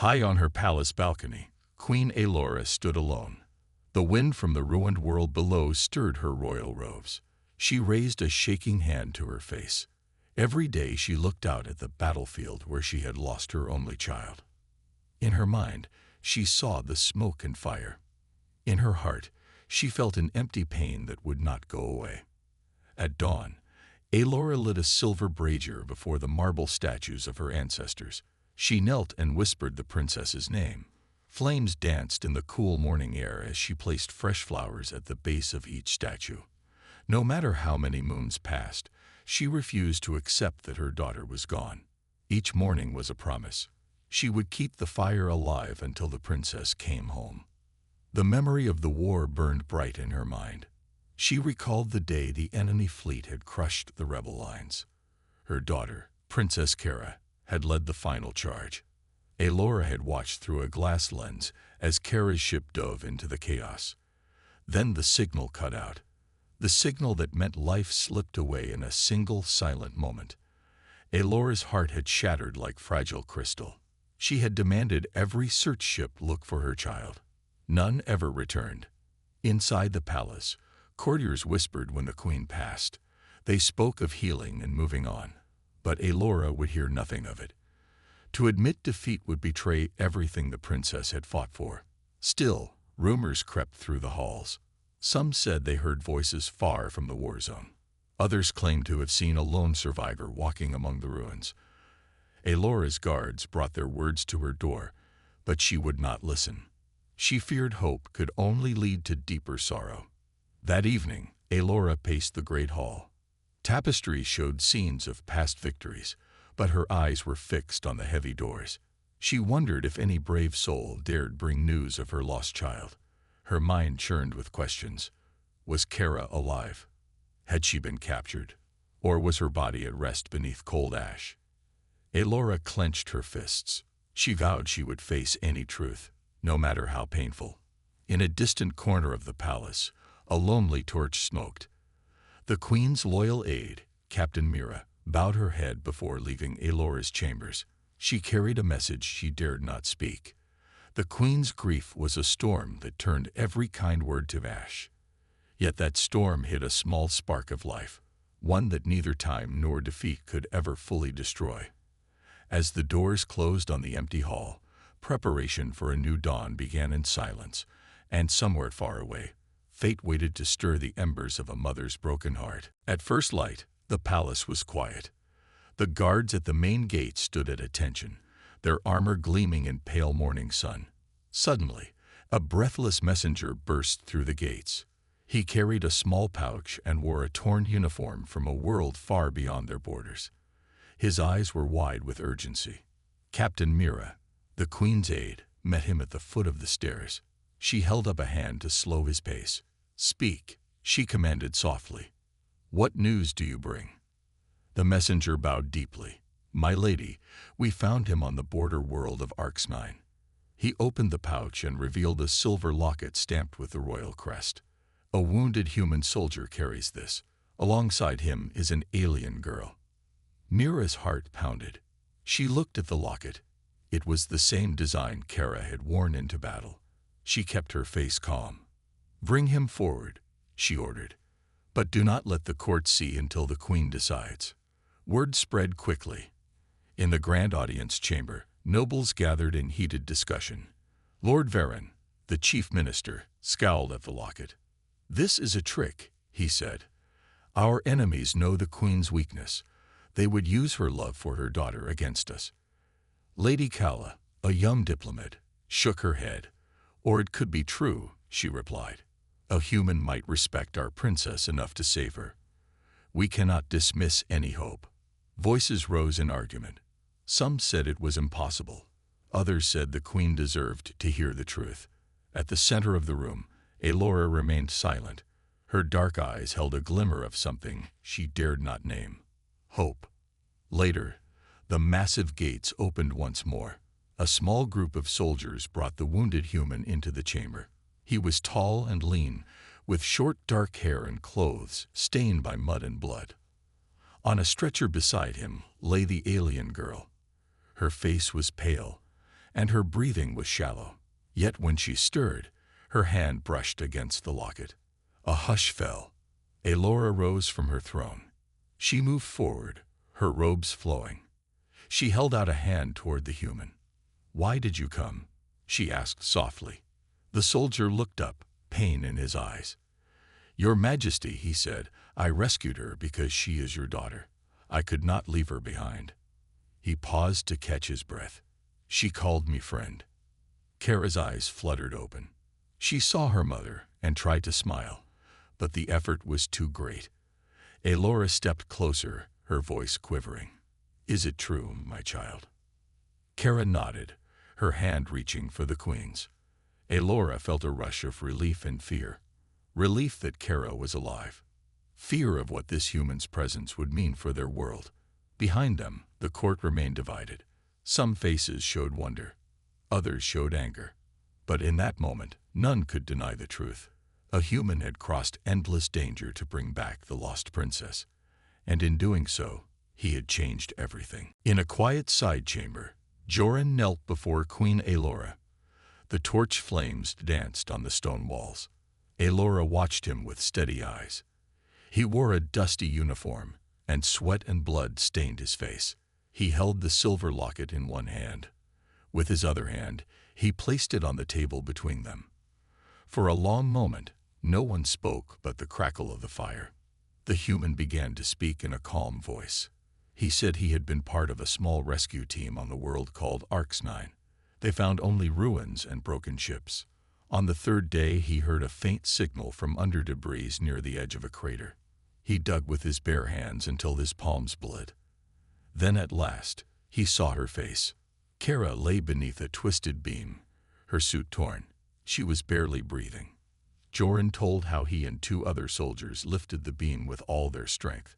High on her palace balcony, Queen Aelora stood alone. The wind from the ruined world below stirred her royal robes. She raised a shaking hand to her face. Every day she looked out at the battlefield where she had lost her only child. In her mind, she saw the smoke and fire. In her heart, she felt an empty pain that would not go away. At dawn, Aelora lit a silver brazier before the marble statues of her ancestors. She knelt and whispered the princess's name. Flames danced in the cool morning air as she placed fresh flowers at the base of each statue. No matter how many moons passed, she refused to accept that her daughter was gone. Each morning was a promise. She would keep the fire alive until the princess came home. The memory of the war burned bright in her mind. She recalled the day the enemy fleet had crushed the rebel lines. Her daughter, Princess Cara, had led the final charge. Aelora had watched through a glass lens as Cara's ship dove into the chaos. Then the signal cut out. The signal that meant life slipped away in a single silent moment. Aelora's heart had shattered like fragile crystal. She had demanded every search ship look for her child. None ever returned. Inside the palace, courtiers whispered when the queen passed. They spoke of healing and moving on. But Aelora would hear nothing of it. To admit defeat would betray everything the princess had fought for. Still, rumors crept through the halls. Some said they heard voices far from the war zone. Others claimed to have seen a lone survivor walking among the ruins. Aelora's guards brought their words to her door, but she would not listen. She feared hope could only lead to deeper sorrow. That evening, Aelora paced the great hall. Tapestries showed scenes of past victories, but her eyes were fixed on the heavy doors. She wondered if any brave soul dared bring news of her lost child. Her mind churned with questions. Was Cara alive? Had she been captured? Or was her body at rest beneath cold ash? Aelora clenched her fists. She vowed she would face any truth, no matter how painful. In a distant corner of the palace, a lonely torch smoked. The queen's loyal aide, Captain Mira, bowed her head before leaving Aelora's chambers. She carried a message she dared not speak. The queen's grief was a storm that turned every kind word to ash. Yet that storm hid a small spark of life, one that neither time nor defeat could ever fully destroy. As the doors closed on the empty hall, preparation for a new dawn began in silence, and somewhere far away, fate waited to stir the embers of a mother's broken heart. At first light, the palace was quiet. The guards at the main gate stood at attention, their armor gleaming in pale morning sun. Suddenly, a breathless messenger burst through the gates. He carried a small pouch and wore a torn uniform from a world far beyond their borders. His eyes were wide with urgency. Captain Mira, the queen's aide, met him at the foot of the stairs. She held up a hand to slow his pace. "Speak," she commanded softly. "What news do you bring?" The messenger bowed deeply. "My lady, we found him on the border world of Orcs. He opened the pouch and revealed a silver locket stamped with the royal crest. A wounded human soldier carries this. Alongside him is an alien girl." Mira's heart pounded. She looked at the locket. It was the same design Cara had worn into battle. She kept her face calm. "Bring him forward," she ordered. "But do not let the court see until the queen decides." Word spread quickly. In the grand audience chamber, nobles gathered in heated discussion. Lord Varon, the chief minister, scowled at the locket. "This is a trick," he said. "Our enemies know the queen's weakness. They would use her love for her daughter against us." Lady Calla, a young diplomat, shook her head. "Or it could be true," she replied. "A human might respect our princess enough to save her. We cannot dismiss any hope." Voices rose in argument. Some said it was impossible. Others said the queen deserved to hear the truth. At the center of the room, Aelora remained silent. Her dark eyes held a glimmer of something she dared not name. Hope. Later, the massive gates opened once more. A small group of soldiers brought the wounded human into the chamber. He was tall and lean, with short dark hair and clothes stained by mud and blood. On a stretcher beside him lay the alien girl. Her face was pale, and her breathing was shallow. Yet when she stirred, her hand brushed against the locket. A hush fell. Elora rose from her throne. She moved forward, her robes flowing. She held out a hand toward the human. "Why did you come?" she asked softly. The soldier looked up, pain in his eyes. "Your Majesty," he said, "I rescued her because she is your daughter. I could not leave her behind." He paused to catch his breath. "She called me friend." Kara's eyes fluttered open. She saw her mother and tried to smile, but the effort was too great. Elora stepped closer, her voice quivering. "Is it true, my child?" Kara nodded, her hand reaching for the queen's. Elora felt a rush of relief and fear. Relief that Kara was alive. Fear of what this human's presence would mean for their world. Behind them, the court remained divided. Some faces showed wonder. Others showed anger. But in that moment, none could deny the truth. A human had crossed endless danger to bring back the lost princess. And in doing so, he had changed everything. In a quiet side chamber, Joran knelt before Queen Elora. The torch flames danced on the stone walls. Elora watched him with steady eyes. He wore a dusty uniform, and sweat and blood stained his face. He held the silver locket in one hand. With his other hand, he placed it on the table between them. For a long moment, no one spoke but the crackle of the fire. The human began to speak in a calm voice. He said he had been part of a small rescue team on the world called Orcs 9. They found only ruins and broken ships. On the third day, he heard a faint signal from under debris near the edge of a crater. He dug with his bare hands until his palms bled. Then at last, he saw her face. Kara lay beneath a twisted beam, her suit torn. She was barely breathing. Joran told how he and 2 other soldiers lifted the beam with all their strength.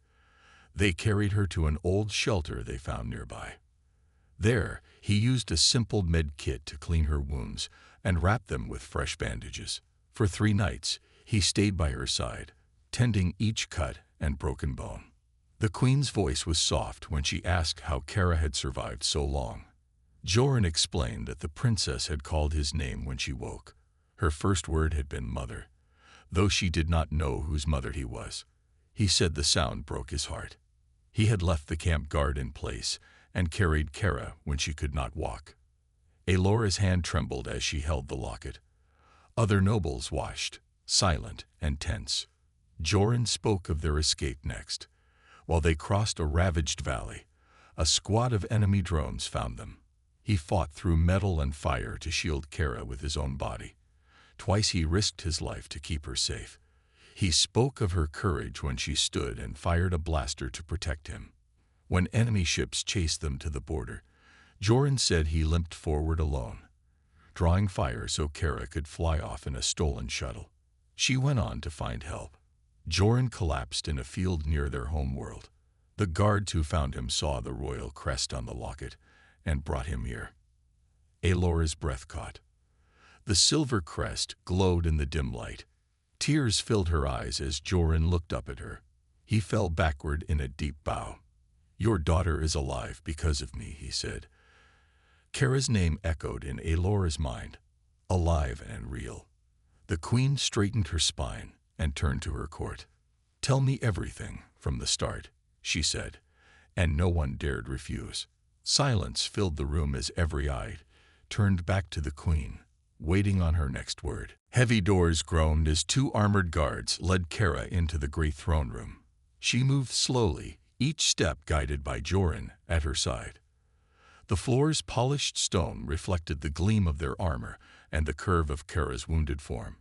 They carried her to an old shelter they found nearby. There, he used a simple med kit to clean her wounds and wrap them with fresh bandages. For 3 nights, he stayed by her side, tending each cut and broken bone. The queen's voice was soft when she asked how Kara had survived so long. Joran explained that the princess had called his name when she woke. Her first word had been mother, though she did not know whose mother he was. He said the sound broke his heart. He had left the camp guard in place and carried Kara when she could not walk. Elora's hand trembled as she held the locket. Other nobles watched, silent and tense. Joran spoke of their escape next. While they crossed a ravaged valley, a squad of enemy drones found them. He fought through metal and fire to shield Kara with his own body. Twice he risked his life to keep her safe. He spoke of her courage when she stood and fired a blaster to protect him. When enemy ships chased them to the border, Joran said he limped forward alone, drawing fire so Kara could fly off in a stolen shuttle. She went on to find help. Joran collapsed in a field near their home world. The guards who found him saw the royal crest on the locket and brought him here. Elora's breath caught. The silver crest glowed in the dim light. Tears filled her eyes as Joran looked up at her. He fell backward in a deep bow. "Your daughter is alive because of me," he said. Kara's name echoed in Elora's mind, alive and real. The queen straightened her spine and turned to her court. "Tell me everything from the start," she said, and no one dared refuse. Silence filled the room as every eye turned back to the queen, waiting on her next word. Heavy doors groaned as 2 armored guards led Kara into the great throne room. She moved slowly, each step guided by Joran at her side. The floor's polished stone reflected the gleam of their armor and the curve of Kara's wounded form.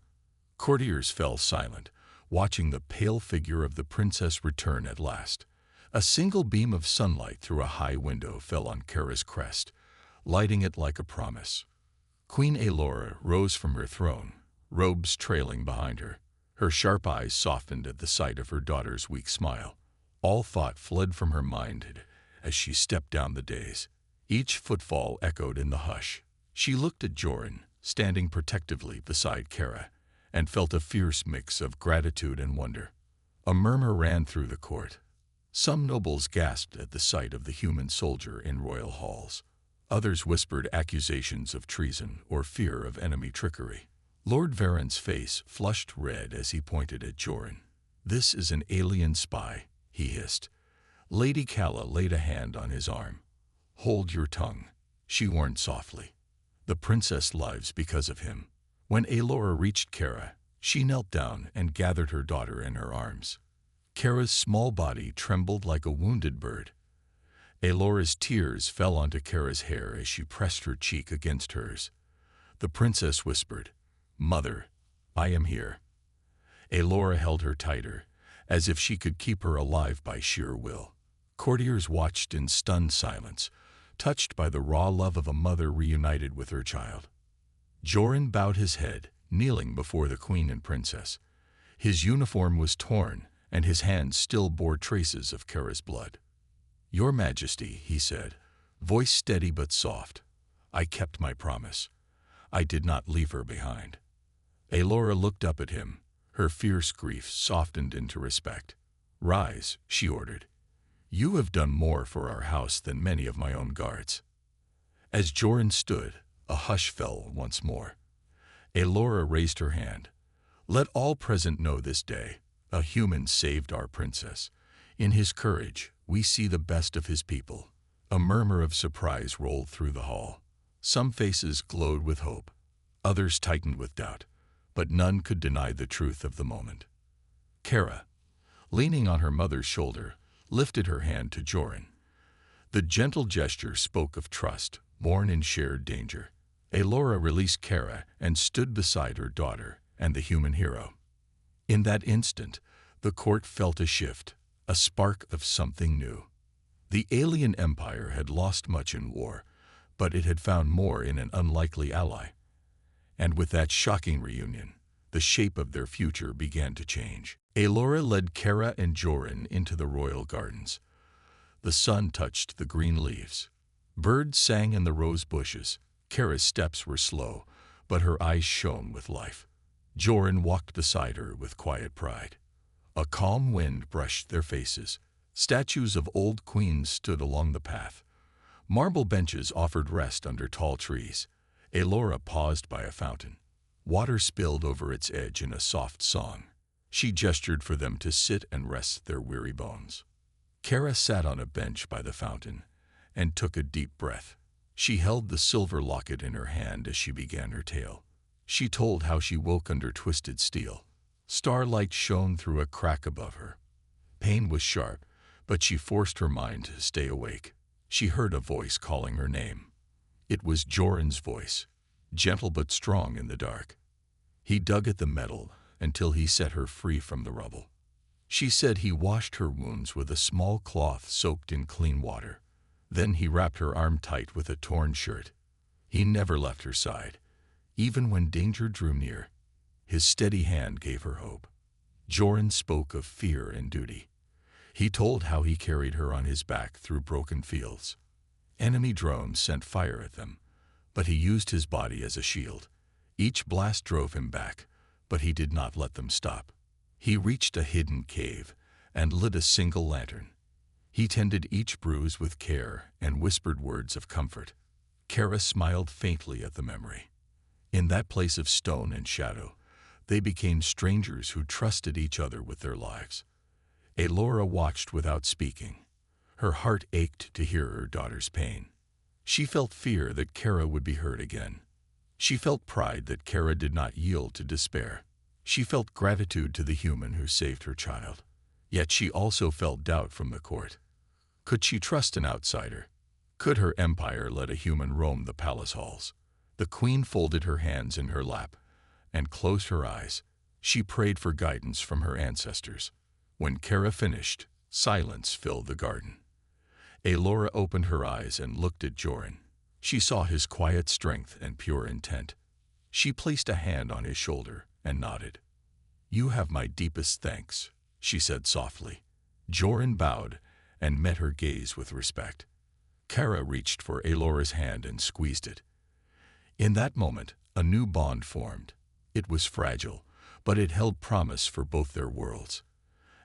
Courtiers fell silent, watching the pale figure of the princess return at last. A single beam of sunlight through a high window fell on Kara's crest, lighting it like a promise. Queen Elora rose from her throne, robes trailing behind her. Her sharp eyes softened at the sight of her daughter's weak smile. All thought fled from her mind as she stepped down the dais. Each footfall echoed in the hush. She looked at Joran, standing protectively beside Kara, and felt a fierce mix of gratitude and wonder. A murmur ran through the court. Some nobles gasped at the sight of the human soldier in royal halls. Others whispered accusations of treason or fear of enemy trickery. Lord Varen's face flushed red as he pointed at Joran. "This is an alien spy," he hissed. Lady Calla laid a hand on his arm. "Hold your tongue," she warned softly. "The princess lives because of him." When Alora reached Kara, she knelt down and gathered her daughter in her arms. Kara's small body trembled like a wounded bird. Alora's tears fell onto Kara's hair as she pressed her cheek against hers. The princess whispered, "Mother, I am here." Alora held her tighter, as if she could keep her alive by sheer will. Courtiers watched in stunned silence, touched by the raw love of a mother reunited with her child. Joran bowed his head, kneeling before the queen and princess. His uniform was torn, and his hands still bore traces of Kara's blood. "Your Majesty," he said, voice steady but soft, "I kept my promise. I did not leave her behind." Alora looked up at him, her fierce grief softened into respect. "Rise," she ordered. "You have done more for our house than many of my own guards." As Joran stood, a hush fell once more. Alora raised her hand. "Let all present know this day, a human saved our princess. In his courage, we see the best of his people." A murmur of surprise rolled through the hall. Some faces glowed with hope, others tightened with doubt, but none could deny the truth of the moment. Kara, leaning on her mother's shoulder, lifted her hand to Joran. The gentle gesture spoke of trust, born in shared danger. Alora released Kara and stood beside her daughter and the human hero. In that instant, the court felt a shift, a spark of something new. The alien empire had lost much in war, but it had found more in an unlikely ally. And with that shocking reunion, the shape of their future began to change. Alora led Kara and Joran into the royal gardens. The sun touched the green leaves. Birds sang in the rose bushes. Kara's steps were slow, but her eyes shone with life. Joran walked beside her with quiet pride. A calm wind brushed their faces. Statues of old queens stood along the path. Marble benches offered rest under tall trees. Alora paused by a fountain. Water spilled over its edge in a soft song. She gestured for them to sit and rest their weary bones. Kara sat on a bench by the fountain and took a deep breath. She held the silver locket in her hand as she began her tale. She told how she woke under twisted steel. Starlight shone through a crack above her. Pain was sharp, but she forced her mind to stay awake. She heard a voice calling her name. It was Joran's voice, gentle but strong in the dark. He dug at the metal until he set her free from the rubble. She said he washed her wounds with a small cloth soaked in clean water. Then he wrapped her arm tight with a torn shirt. He never left her side, even when danger drew near. His steady hand gave her hope. Joran spoke of fear and duty. He told how he carried her on his back through broken fields. Enemy drones sent fire at them, but he used his body as a shield. Each blast drove him back, but he did not let them stop. He reached a hidden cave and lit a single lantern. He tended each bruise with care and whispered words of comfort. Kara smiled faintly at the memory. In that place of stone and shadow, they became strangers who trusted each other with their lives. Alora watched without speaking. Her heart ached to hear her daughter's pain. She felt fear that Kara would be hurt again. She felt pride that Kara did not yield to despair. She felt gratitude to the human who saved her child. Yet she also felt doubt from the court. Could she trust an outsider? Could her empire let a human roam the palace halls? The queen folded her hands in her lap and closed her eyes. She prayed for guidance from her ancestors. When Kara finished, silence filled the garden. Alora opened her eyes and looked at Joran. She saw his quiet strength and pure intent. She placed a hand on his shoulder and nodded. "You have my deepest thanks," she said softly. Joran bowed and met her gaze with respect. Kara reached for Alora's hand and squeezed it. In that moment, a new bond formed. It was fragile, but it held promise for both their worlds.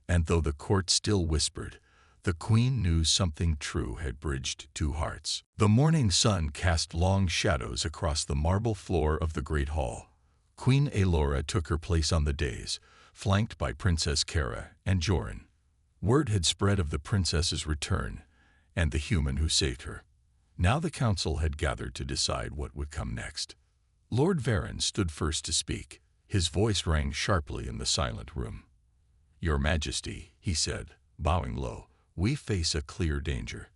And though the court still whispered, The queen knew something true had bridged two hearts. The morning sun cast long shadows across the marble floor of the great hall. Queen Aelora took her place on the dais, flanked by Princess Cara and Joran. Word had spread of the princess's return and the human who saved her. Now the council had gathered to decide what would come next. Lord Varen stood first to speak. His voice rang sharply in the silent room. "Your Majesty," he said, bowing low, "we face a clear danger.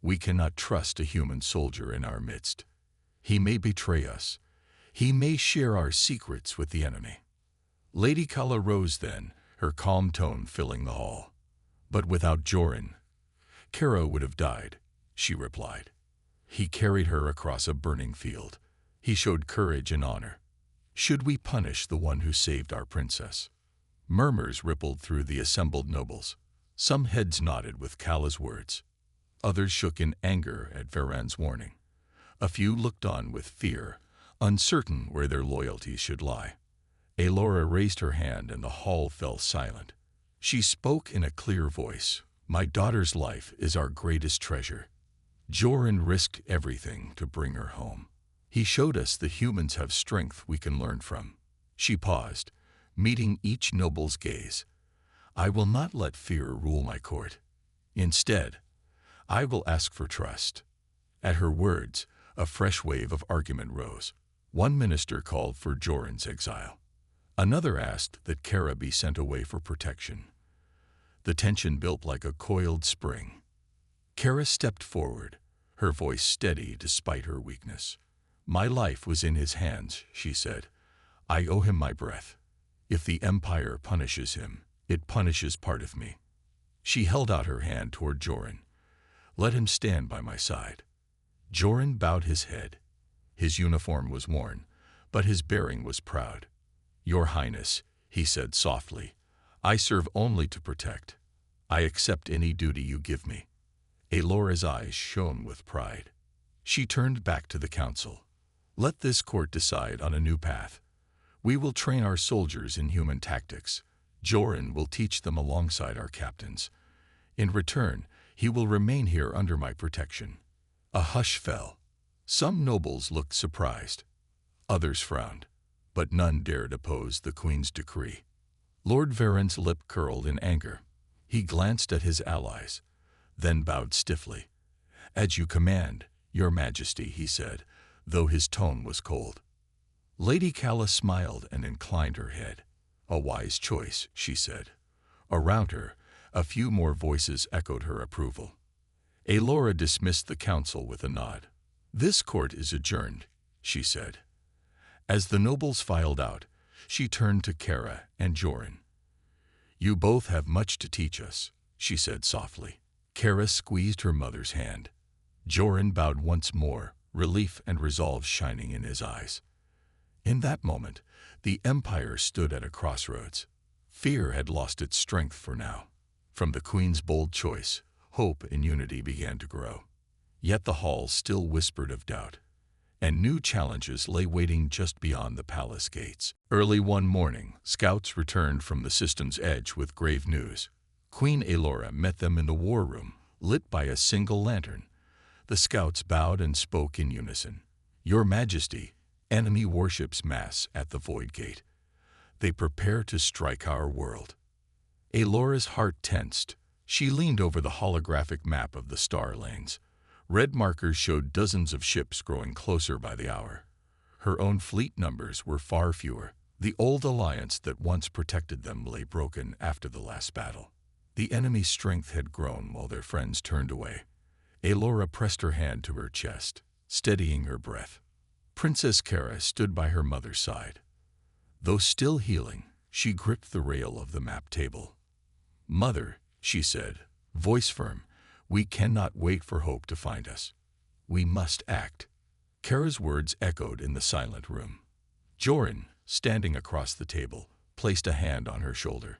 We cannot trust a human soldier in our midst. He may betray us. He may share our secrets with the enemy." Lady Kala rose then, her calm tone filling the hall. "But without Joran, Cara would have died," she replied. "He carried her across a burning field. He showed courage and honor. Should we punish the one who saved our princess?" Murmurs rippled through the assembled nobles. Some heads nodded with Kala's words. Others shook in anger at Varen's warning. A few looked on with fear, uncertain where their loyalties should lie. Aelora raised her hand and the hall fell silent. She spoke in a clear voice. "My daughter's life is our greatest treasure. Joran risked everything to bring her home. He showed us the humans have strength we can learn from." She paused, meeting each noble's gaze. "I will not let fear rule my court. Instead, I will ask for trust." At her words, a fresh wave of argument rose. One minister called for Joran's exile. Another asked that Cara be sent away for protection. The tension built like a coiled spring. Cara stepped forward, her voice steady despite her weakness. "My life was in his hands," she said. "I owe him my breath. If the Empire punishes him, it punishes part of me." She held out her hand toward Joran. "Let him stand by my side." Joran bowed his head. His uniform was worn, but his bearing was proud. "Your Highness," he said softly, "I serve only to protect. I accept any duty you give me." Aelora's eyes shone with pride. She turned back to the council. "Let this court decide on a new path. We will train our soldiers in human tactics. Joran will teach them alongside our captains. In return, he will remain here under my protection." A hush fell. Some nobles looked surprised. Others frowned, but none dared oppose the queen's decree. Lord Varen's lip curled in anger. He glanced at his allies, then bowed stiffly. "As you command, Your Majesty," he said, though his tone was cold. Lady Kala smiled and inclined her head. "A wise choice," she said. Around her, a few more voices echoed her approval. Aelora dismissed the council with a nod. "This court is adjourned," she said. As the nobles filed out, she turned to Cara and Joran. "You both have much to teach us," she said softly. Cara squeezed her mother's hand. Joran bowed once more, relief and resolve shining in his eyes. In that moment, the Empire stood at a crossroads. Fear had lost its strength for now. From the Queen's bold choice, hope and unity began to grow. Yet the hall still whispered of doubt, and new challenges lay waiting just beyond the palace gates. Early one morning, scouts returned from the system's edge with grave news. Queen Aelora met them in the war room, lit by a single lantern. The scouts bowed and spoke in unison. "Your Majesty, enemy warships mass at the Void Gate. They prepare to strike our world." Aelora's heart tensed. She leaned over the holographic map of the star lanes. Red markers showed dozens of ships growing closer by the hour. Her own fleet numbers were far fewer. The old alliance that once protected them lay broken after the last battle. The enemy's strength had grown while their friends turned away. Aelora pressed her hand to her chest, steadying her breath. Princess Cara stood by her mother's side. Though still healing, she gripped the rail of the map table. "Mother," she said, voice firm, "we cannot wait for hope to find us. We must act." Cara's words echoed in the silent room. Joran, standing across the table, placed a hand on her shoulder.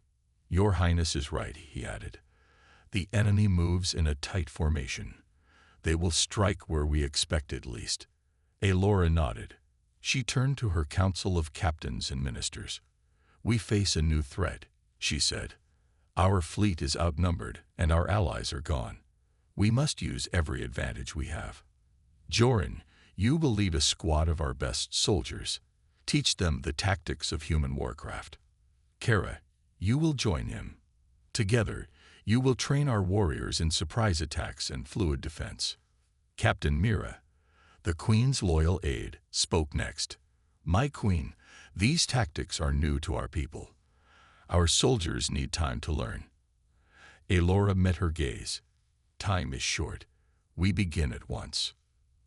"Your Highness is right," he added. "The enemy moves in a tight formation. They will strike where we expect it least." Aelora nodded. She turned to her council of captains and ministers. "We face a new threat," she said. Our fleet is outnumbered and our allies are gone. We must use every advantage we have. Joran, you will lead a squad of our best soldiers. Teach them the tactics of human warcraft. Kara, you will join him. Together, you will train our warriors in surprise attacks and fluid defense. Captain Mira, the Queen's loyal aide, spoke next. My Queen, these tactics are new to our people. Our soldiers need time to learn. Elora met her gaze. Time is short. We begin at once.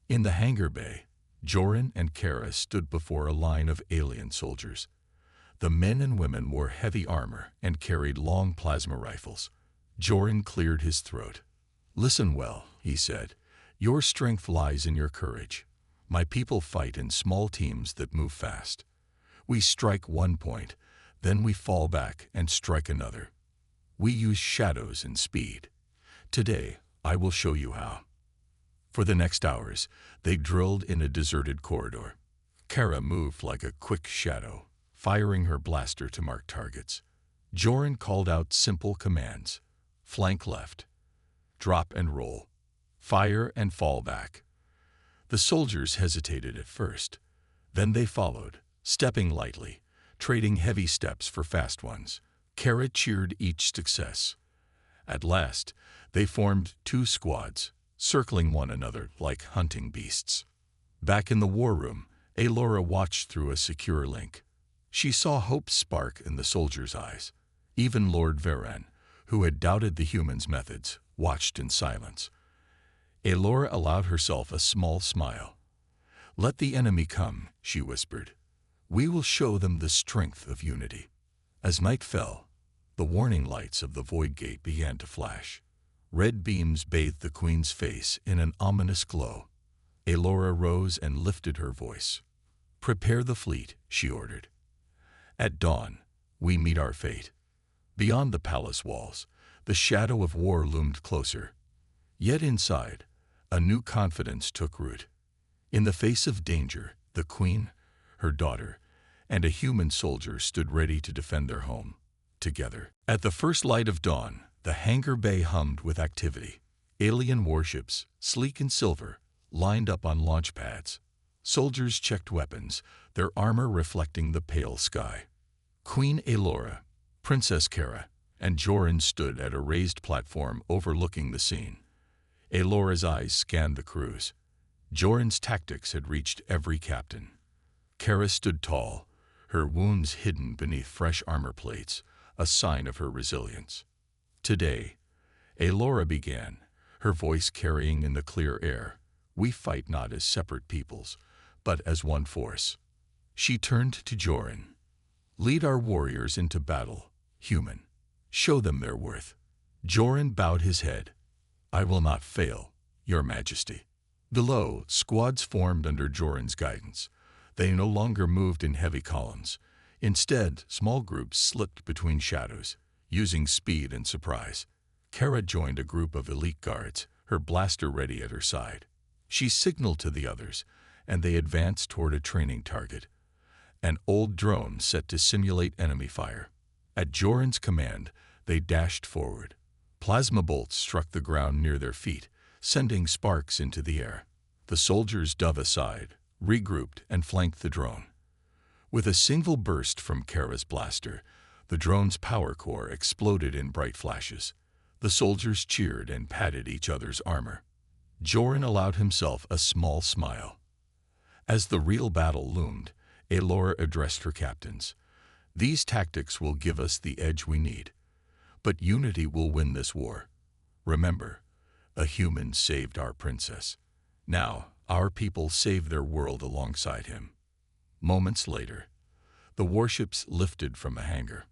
In the hangar bay, Joran and Kara stood before a line of alien soldiers. The men and women wore heavy armor and carried long plasma rifles. Joran cleared his throat. Listen well, he said. Your strength lies in your courage. My people fight in small teams that move fast. We strike one point, then we fall back and strike another. We use shadows and speed. Today, I will show you how. For the next hours, they drilled in a deserted corridor. Kara moved like a quick shadow, firing her blaster to mark targets. Joran called out simple commands. Flank left. Drop and roll. Fire and fall back. The soldiers hesitated at first. Then they followed, stepping lightly, trading heavy steps for fast ones. Kara cheered each success. At last, they formed two squads, circling one another like hunting beasts. Back in the war room, Elora watched through a secure link. She saw hope spark in the soldiers' eyes. Even Lord Varen, who had doubted the humans' methods, watched in silence. Elora allowed herself a small smile. Let the enemy come, she whispered. We will show them the strength of unity. As night fell, the warning lights of the Void Gate began to flash. Red beams bathed the Queen's face in an ominous glow. Elora rose and lifted her voice. Prepare the fleet, she ordered. At dawn, we meet our fate. Beyond the palace walls, the shadow of war loomed closer. Yet inside, a new confidence took root. In the face of danger, the Queen, her daughter, and a human soldier stood ready to defend their home, together. At the first light of dawn, the hangar bay hummed with activity. Alien warships, sleek in silver, lined up on launch pads. Soldiers checked weapons, their armor reflecting the pale sky. Queen Elora, Princess Kara, and Joran stood at a raised platform overlooking the scene. Elora's eyes scanned the crews. Joran's tactics had reached every captain. Kara stood tall, her wounds hidden beneath fresh armor plates, a sign of her resilience. Today, Elora began, her voice carrying in the clear air. We fight not as separate peoples, but as one force. She turned to Joran. Lead our warriors into battle, human. Show them their worth. Joran bowed his head. I will not fail, Your Majesty. Below, squads formed under Joran's guidance. They no longer moved in heavy columns. Instead, small groups slipped between shadows, using speed and surprise. Kara joined a group of elite guards, her blaster ready at her side. She signaled to the others, and they advanced toward a training target, an old drone set to simulate enemy fire. At Joran's command, they dashed forward. Plasma bolts struck the ground near their feet, sending sparks into the air. The soldiers dove aside, regrouped, and flanked the drone. With a single burst from Kara's blaster, the drone's power core exploded in bright flashes. The soldiers cheered and patted each other's armor. Joran allowed himself a small smile. As the real battle loomed, Elora addressed her captains. These tactics will give us the edge we need. But unity will win this war. Remember, a human saved our princess. Now, our people save their world alongside him. Moments later, the warships lifted from a hangar.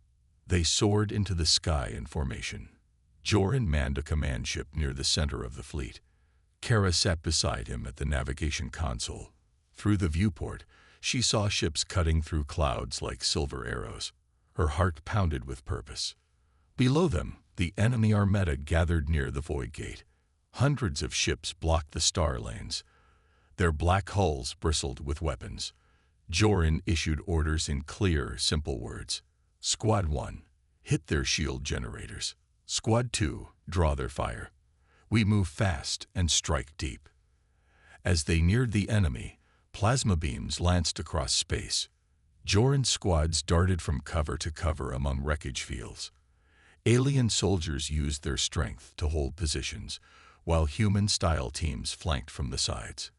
They soared into the sky in formation. Joran manned a command ship near the center of the fleet. Kara sat beside him at the navigation console. Through the viewport, she saw ships cutting through clouds like silver arrows. Her heart pounded with purpose. Below them, the enemy armada gathered near the Void Gate. Hundreds of ships blocked the star lanes. Their black hulls bristled with weapons. Joran issued orders in clear, simple words. Squad 1, Hit their shield generators. Squad 2, draw their fire. We move fast and strike deep. As they neared the enemy, plasma beams lanced across space. Joran's squads darted from cover to cover among wreckage fields. Alien soldiers used their strength to hold positions, while human-style teams flanked from the sides.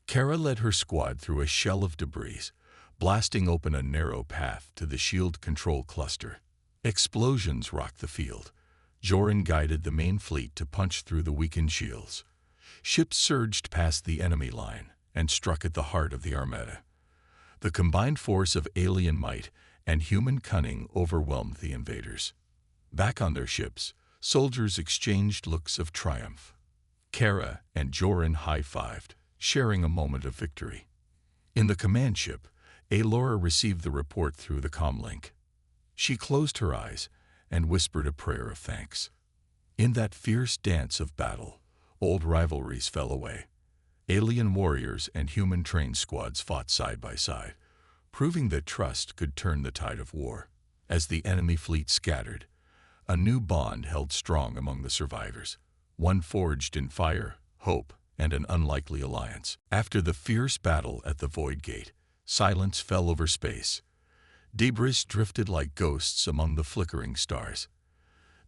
Kara led her squad through a shell of debris, blasting open a narrow path to the shield control cluster. Explosions rocked the field. Joran guided the main fleet to punch through the weakened shields. Ships surged past the enemy line and struck at the heart of the Armada. The combined force of alien might and human cunning overwhelmed the invaders. Back on their ships, soldiers exchanged looks of triumph. Kara and Joran high-fived, sharing a moment of victory. In the command ship, Alora received the report through the comlink. She closed her eyes and whispered a prayer of thanks. In that fierce dance of battle, old rivalries fell away. Alien warriors and human trained squads fought side by side, proving that trust could turn the tide of war. As the enemy fleet scattered, a new bond held strong among the survivors, one forged in fire, hope, and an unlikely alliance. After the fierce battle at the Void Gate, silence fell over space. Debris drifted like ghosts among the flickering stars.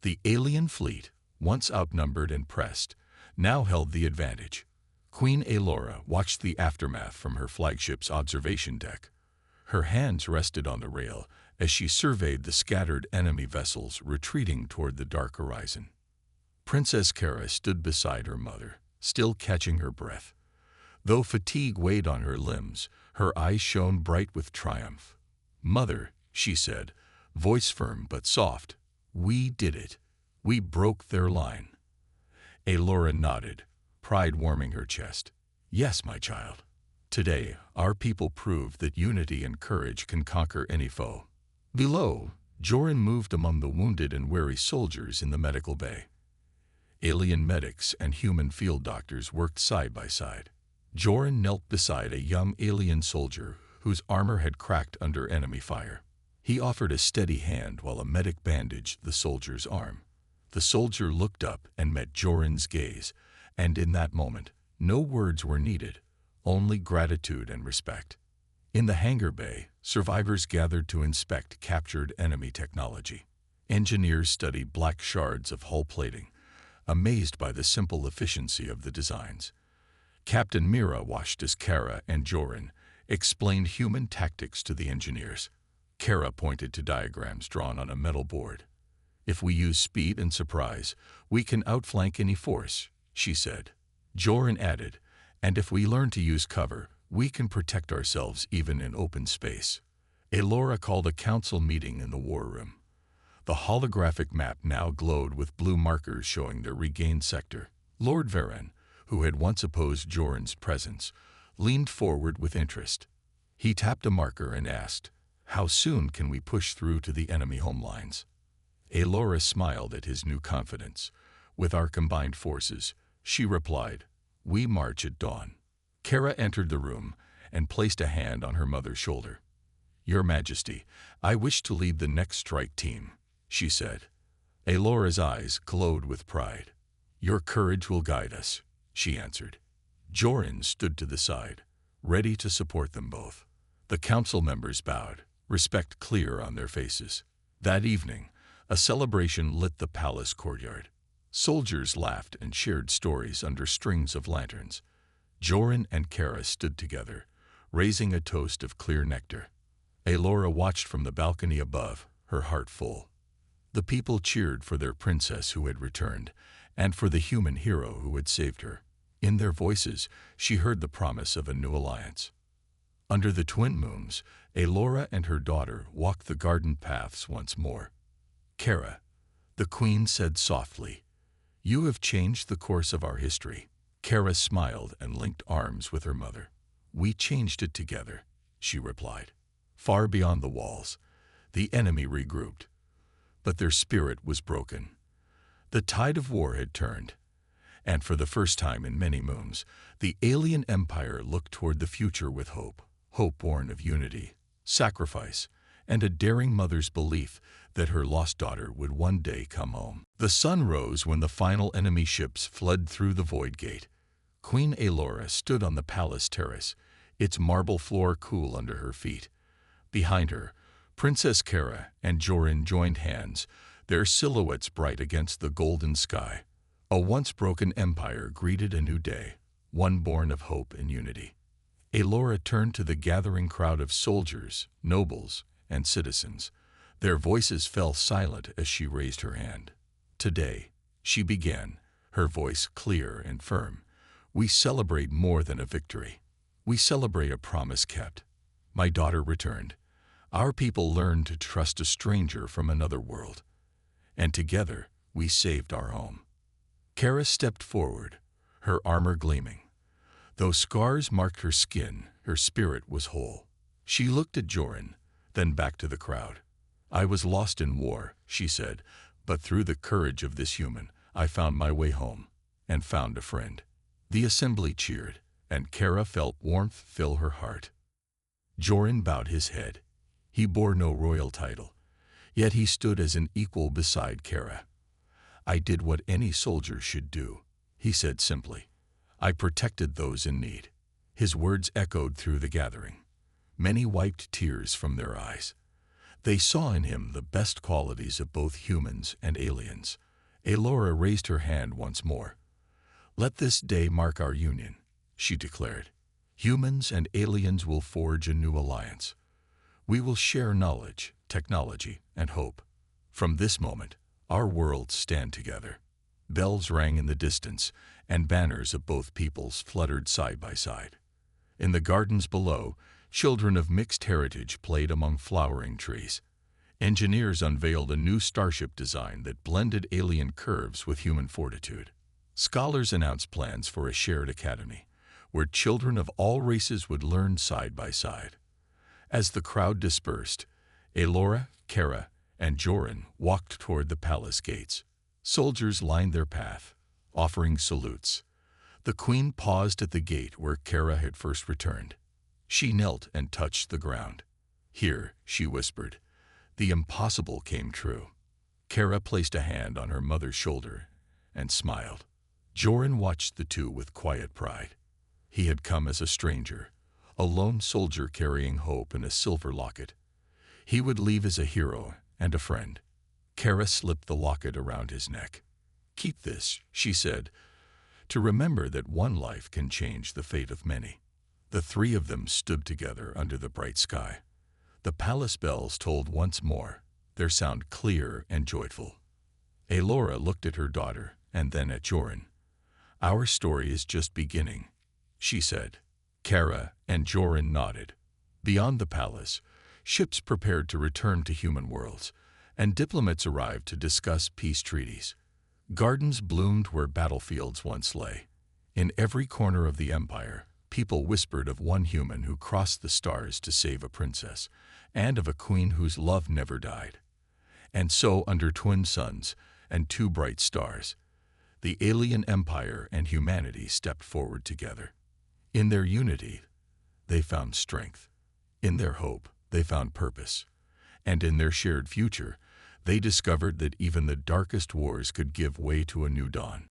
The alien fleet, once outnumbered and pressed, now held the advantage. Queen Alora watched the aftermath from her flagship's observation deck. Her hands rested on the rail as she surveyed the scattered enemy vessels retreating toward the dark horizon. Princess Kara stood beside her mother, still catching her breath. Though fatigue weighed on her limbs, her eyes shone bright with triumph. "Mother," she said, voice firm but soft, "we did it. We broke their line." Alora nodded, pride warming her chest. "Yes, my child. Today, our people proved that unity and courage can conquer any foe." Below, Joran moved among the wounded and weary soldiers in the medical bay. Alien medics and human field doctors worked side by side. Joran knelt beside a young alien soldier whose armor had cracked under enemy fire. He offered a steady hand while a medic bandaged the soldier's arm. The soldier looked up and met Joran's gaze, and in that moment, no words were needed, only gratitude and respect. In the hangar bay, survivors gathered to inspect captured enemy technology. Engineers studied black shards of hull plating, amazed by the simple efficiency of the designs. Captain Mira watched as Kara and Joran explained human tactics to the engineers. Kara pointed to diagrams drawn on a metal board. "If we use speed and surprise, we can outflank any force," she said. Joran added, "And if we learn to use cover, we can protect ourselves even in open space." Alora called a council meeting in the war room. The holographic map now glowed with blue markers showing their regained sector. Lord Varen, who had once opposed Joran's presence, leaned forward with interest. He tapped a marker and asked, "How soon can we push through to the enemy home lines?" Alora smiled at his new confidence. "With our combined forces," she replied, "we march at dawn." Kara entered the room and placed a hand on her mother's shoulder. "Your Majesty, I wish to lead the next strike team," she said. Alora's eyes glowed with pride. "Your courage will guide us," she answered. Joran stood to the side, ready to support them both. The council members bowed, respect clear on their faces. That evening, a celebration lit the palace courtyard. Soldiers laughed and shared stories under strings of lanterns. Joran and Kara stood together, raising a toast of clear nectar. Alora watched from the balcony above, her heart full. The people cheered for their princess who had returned, and for the human hero who had saved her. In their voices, she heard the promise of a new alliance. Under the twin moons, Alora and her daughter walked the garden paths once more. "Kara," the queen said softly, "you have changed the course of our history." Kara smiled and linked arms with her mother. "We changed it together," she replied. Far beyond the walls, the enemy regrouped, but their spirit was broken. The tide of war had turned, and for the first time in many moons, the alien empire looked toward the future with hope, hope born of unity, sacrifice, and a daring mother's belief that her lost daughter would one day come home. The sun rose when the final enemy ships fled through the void gate. Queen Aelora stood on the palace terrace, its marble floor cool under her feet. Behind her, Princess Kara and Jorin joined hands, their silhouettes bright against the golden sky. A once-broken empire greeted a new day, one born of hope and unity. Aelora turned to the gathering crowd of soldiers, nobles, and citizens. Their voices fell silent as she raised her hand. "Today," she began, her voice clear and firm, "we celebrate more than a victory. We celebrate a promise kept. My daughter returned. Our people learned to trust a stranger from another world. And together, we saved our home." Kara stepped forward, her armor gleaming. Though scars marked her skin, her spirit was whole. She looked at Jorin, then back to the crowd. "I was lost in war," she said, "but through the courage of this human, I found my way home, and found a friend." The assembly cheered, and Kara felt warmth fill her heart. Jorin bowed his head. He bore no royal title, yet he stood as an equal beside Kara. "I did what any soldier should do," he said simply. "I protected those in need." His words echoed through the gathering. Many wiped tears from their eyes. They saw in him the best qualities of both humans and aliens. Aelora raised her hand once more. "Let this day mark our union," she declared. "Humans and aliens will forge a new alliance. We will share knowledge, technology, and hope. From this moment, our worlds stand together." Bells rang in the distance, and banners of both peoples fluttered side by side. In the gardens below, children of mixed heritage played among flowering trees. Engineers unveiled a new starship design that blended alien curves with human fortitude. Scholars announced plans for a shared academy, where children of all races would learn side by side. As the crowd dispersed, Aelora, Kara, and Jorin walked toward the palace gates. Soldiers lined their path, offering salutes. The queen paused at the gate where Kara had first returned. She knelt and touched the ground. "Here," she whispered, "the impossible came true." Kara placed a hand on her mother's shoulder and smiled. Jorin watched the two with quiet pride. He had come as a stranger, a lone soldier carrying hope in a silver locket. He would leave as a hero and a friend. Kara slipped the locket around his neck. "Keep this," she said, "to remember that one life can change the fate of many." The three of them stood together under the bright sky. The palace bells tolled once more, their sound clear and joyful. Aelora looked at her daughter and then at Jorin. "Our story is just beginning," she said. Kara and Jorin nodded. Beyond the palace, ships prepared to return to human worlds, and diplomats arrived to discuss peace treaties. Gardens bloomed where battlefields once lay. In every corner of the empire, people whispered of one human who crossed the stars to save a princess, and of a queen whose love never died. And so, under twin suns and two bright stars, the alien empire and humanity stepped forward together. In their unity, they found strength. In their hope, they found purpose. And in their shared future, they discovered that even the darkest wars could give way to a new dawn.